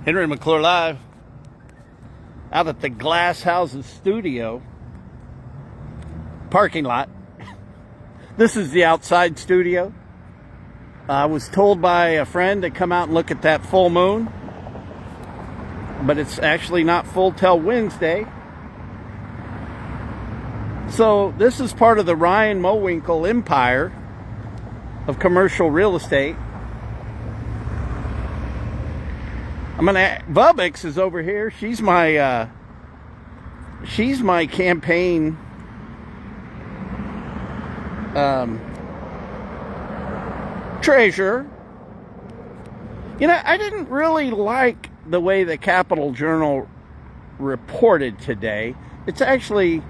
Henry McClure live out at the Glass Houses studio parking lot. This is the outside studio. I was told by a friend to come out and look at that full moon, but it's actually not full till Wednesday. So this is part of the Ryan Mowinkle empire of commercial real estate. Bubix is over here. She's my campaign treasurer. You know, I didn't really like the way the Capital Journal reported today. It's actually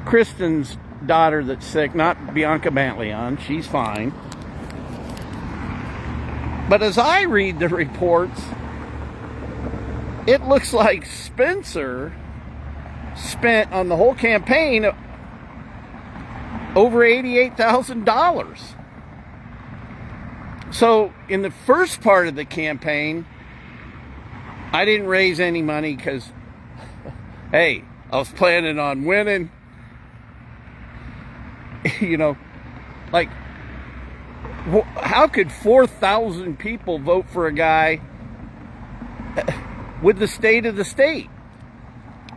Kristen's daughter that's sick, not Bianca Bantleon. She's fine. But as I read the reports, it looks like Spencer spent on the whole campaign over $88,000. So in the first part of the campaign, I didn't raise any money because, hey, I was planning on winning. You know, like, how could 4,000 people vote for a guy with the state of the state?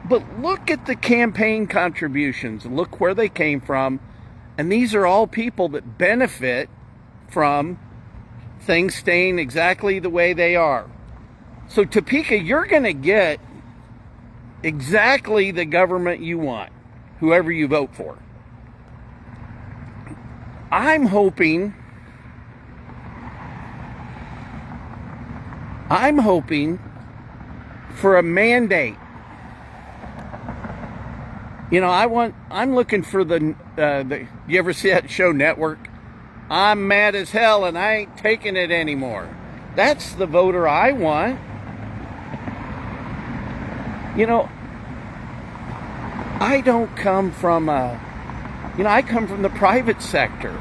But look at the campaign contributions. Look where they came from. And these are all people that benefit from things staying exactly the way they are. So Topeka, you're going to get exactly the government you want, whoever you vote for. I'm hoping for a mandate. You know, I'm looking for the you ever see that show Network? I'm mad as hell and I ain't taking it anymore. That's the voter I want. You know, I don't come from I come from the private sector.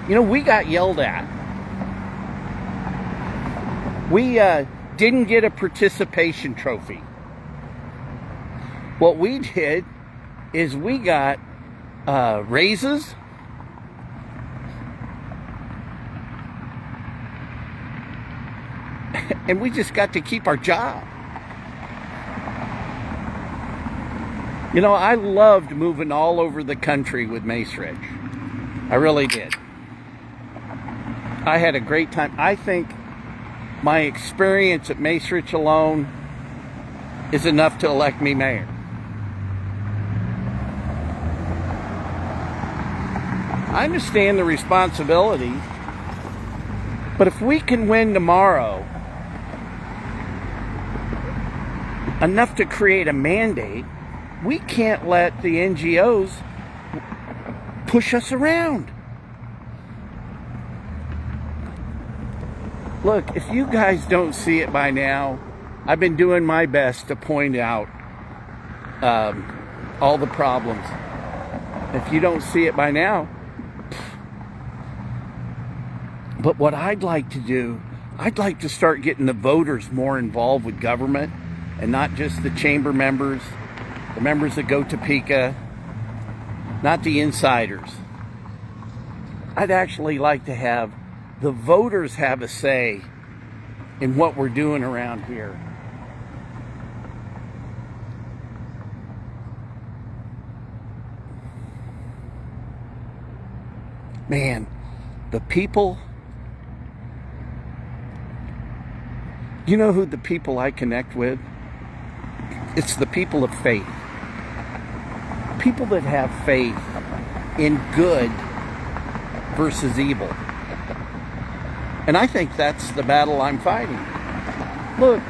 You know, we got yelled at. We didn't get a participation trophy. What we did is we got raises, and we just got to keep our job. You know, I loved moving all over the country with Mace Ridge. I really did. I had a great time. I think my experience at Mace Ridge alone is enough to elect me mayor. I understand the responsibility, but if we can win tomorrow enough to create a mandate, we can't let the NGOs push us around. Look, if you guys don't see it by now, I've been doing my best to point out all the problems. If you don't see it by now, but what I'd like to do, I'd like to start getting the voters more involved with government and not just the chamber members, the members that go to Topeka, not the insiders. I'd actually like to have the voters have a say in what we're doing around here. Man, the people, you know who the people I connect with? It's the people of faith. People that have faith in good versus evil. And I think that's the battle I'm fighting. Look,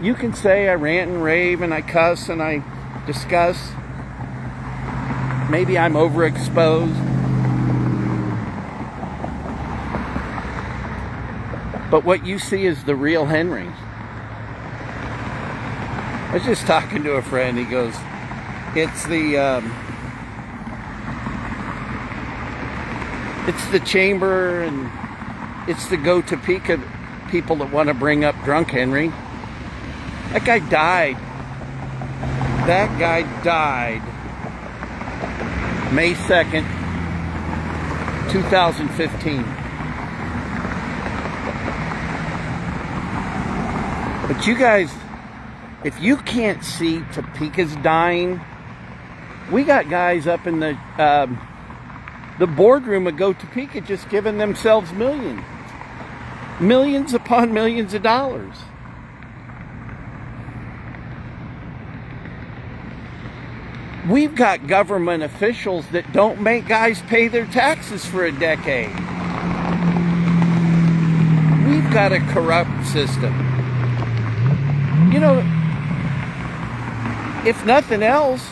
you can say I rant and rave and I cuss and I discuss. Maybe I'm overexposed. But what you see is the real Henry. I was just talking to a friend. He goes, it's the chamber and It's the Go Topeka people that want to bring up Drunk Henry. That guy died. That guy died May 2nd, 2015. But you guys, if you can't see Topeka's dying, we got guys up in the boardroom of Go Topeka just giving themselves millions upon millions of dollars. We've got government officials that don't make guys pay their taxes for a decade. We've got a corrupt system. You know, if nothing else,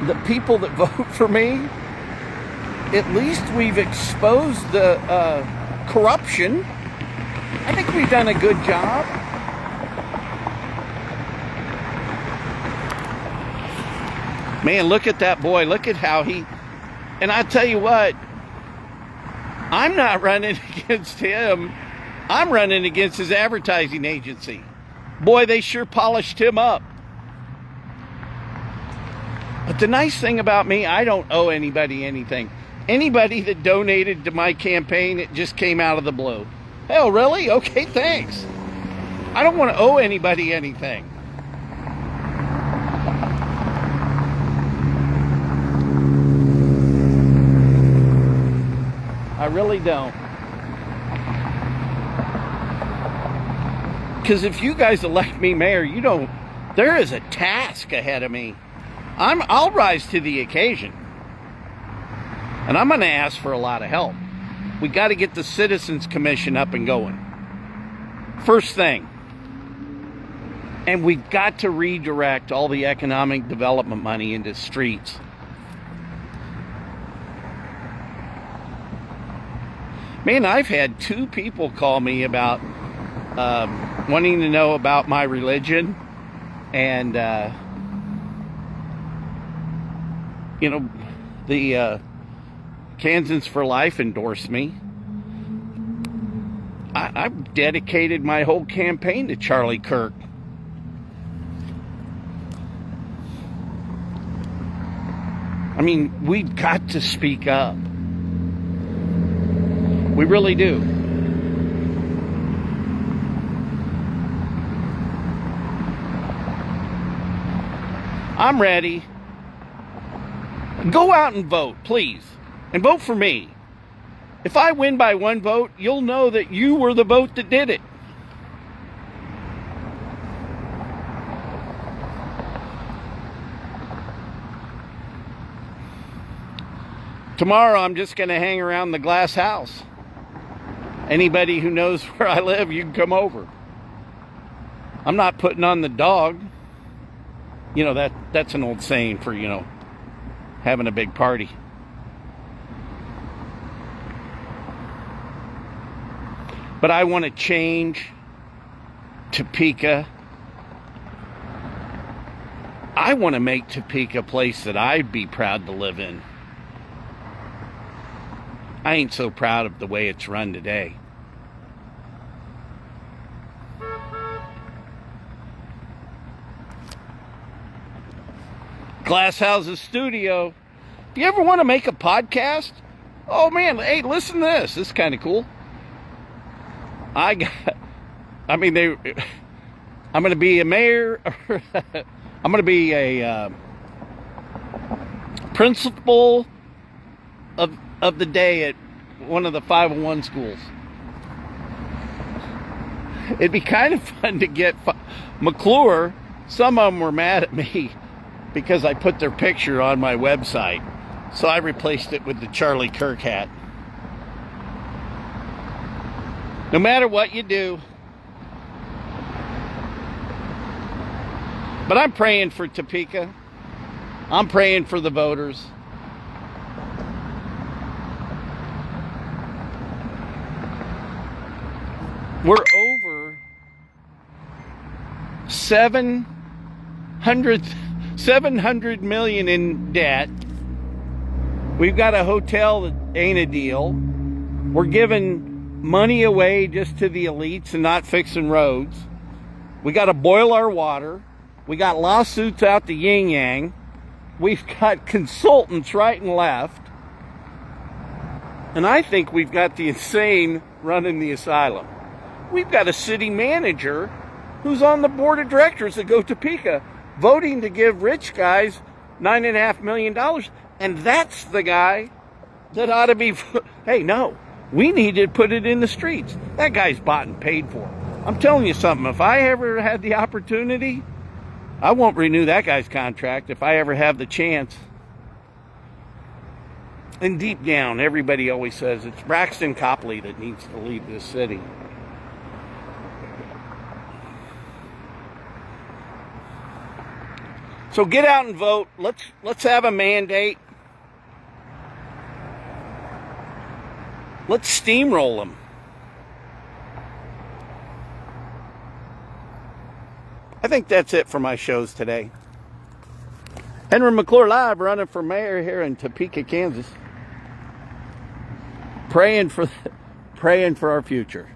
the people that vote for me, at least we've exposed the corruption. I think we've done a good job. Man, look at that boy. Look at how he... And I tell you what, I'm not running against him. I'm running against his advertising agency. Boy, they sure polished him up. But the nice thing about me, I don't owe anybody anything. Anybody that donated to my campaign, it just came out of the blue. Hell, really? Okay, thanks. I don't want to owe anybody anything. I really don't. Because if you guys elect me mayor, there is a task ahead of me. I'll rise to the occasion. And I'm going to ask for a lot of help. We got to get the Citizens Commission up and going. First thing. And we've got to redirect all the economic development money into streets. Man, I've had 2 people call me about wanting to know about my religion. And, the Kansans for Life endorsed me. I've dedicated my whole campaign to Charlie Kirk. I mean, we've got to speak up. We really do. I'm ready. Go out and vote, please. And vote for me. If I win by 1 vote, you'll know that you were the vote that did it. Tomorrow, I'm just going to hang around the glass house. Anybody who knows where I live, you can come over. I'm not putting on the dog. You know, that's an old saying for, having a big party. But I want to change Topeka. I want to make Topeka a place that I'd be proud to live in. I ain't so proud of the way it's run today. Glass House's studio. If you ever want to make a podcast, oh man, hey, listen to this. This is kind of cool. I'm going to be a mayor. I'm going to be a principal of the day at one of the 501 schools. It'd be kind of fun to get McClure. Some of them were mad at me because I put their picture on my website. So I replaced it with the Charlie Kirk hat. No matter what you do. But I'm praying for Topeka. I'm praying for the voters. We're over 700 million in debt. We've got a hotel that ain't a deal. We're giving money away just to the elites and not fixing roads. We got to boil our water. We got lawsuits out the yin-yang. We've got consultants right and left. And I think we've got the insane running the asylum. We've got a city manager who's on the board of directors of Go Topeka voting to give rich guys $9.5 million. And that's the guy that ought to be... Hey, no, we need to put it in the streets. That guy's bought and paid for. I'm telling you something. If I ever had the opportunity, I won't renew that guy's contract if I ever have the chance. And deep down, everybody always says it's Braxton Copley that needs to leave this city. So get out and vote. Let's have a mandate. Let's steamroll them. I think that's it for my shows today. Henry McClure live, running for mayor here in Topeka, Kansas. Praying for our future.